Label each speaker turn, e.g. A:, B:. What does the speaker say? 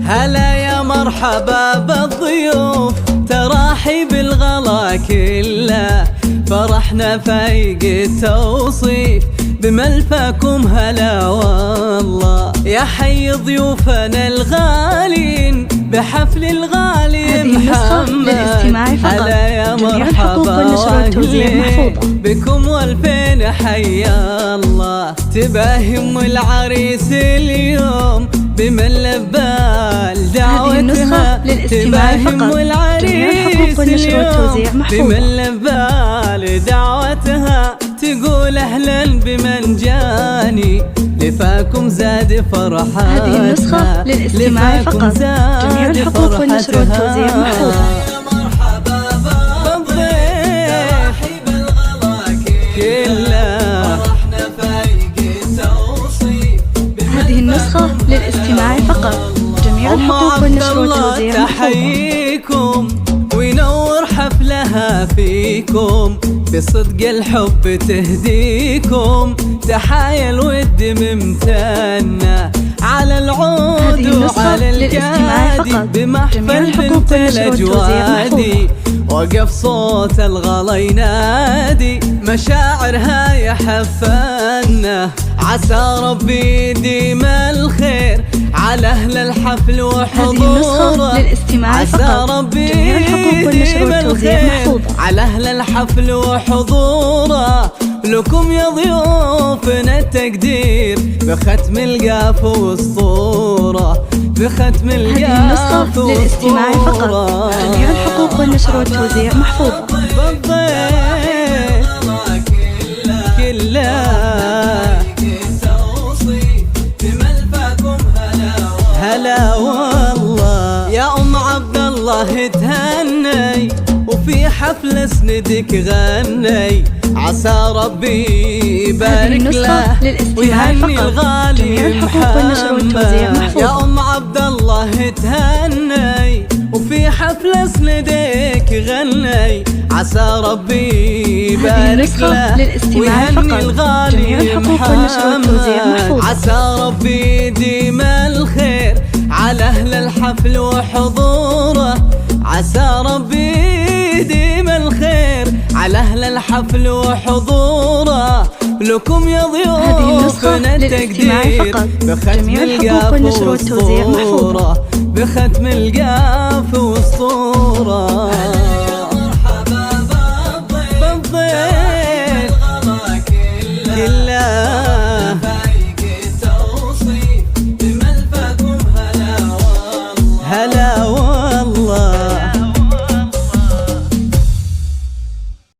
A: هلا يا مرحبا بالضيوف، تراحي بالغلا كله، فرحنا فايق التوصيف بملفاكم هلا والله. يا حي ضيوفنا الغالين بحفل الغالي محمد، هلا يا مرحبا بكم والفين حيا الله. تباهي ام العريس اليوم بمن لبال دعوتها، تباهي ام العريس اليوم بمن لبال دعوتها، تقول اهلا بمن جاني لفاكم زاد فرحتها.
B: هذه النسخة للاستماع فقط، جميع الحقوق والنشر والتوزيع محفوظة. هذه النسخة للاستماع فقط، جميع الحقوق والنشر والتوزيع محفوظة.
A: تحييكم وينور حفلها فيكم، بصدق الحب تهديكم، تحايا الود ممتنة على العود وعلى الكادي، بمحفل بنت الأجوادي وقف صوت الغلا ينادي، مشاعرها يحفلنا، عسى ربي يديم الخير على أهل الحفل وحضوره، عسى ربي يديم الخير على أهل الحفل وحضوره. لكم يا ضيوفنا التقدير بختم القاف واسطوره، بختم القاف
B: للاستماع فقط، جميع الحقوق والنشر والتوزيع محفوظة.
A: هلا والله يا ام عبد الله تهني، وفي حفل سندك غني، عسى ربي يبارك له ويهني الغالي محمد. يا ام عبد الله تهني، وفي حفل سندك غني، عسى ربي يبارك له ويهني الغالي محمد، عسى ربي يديم الخير على أهل الحفل وحضوره، عسى ربي يديم الخير على أهل الحفل وحضوره. لكم يا ضيوفنا التقدير بختم القاف واسطوره، بختم القاف واسطوره.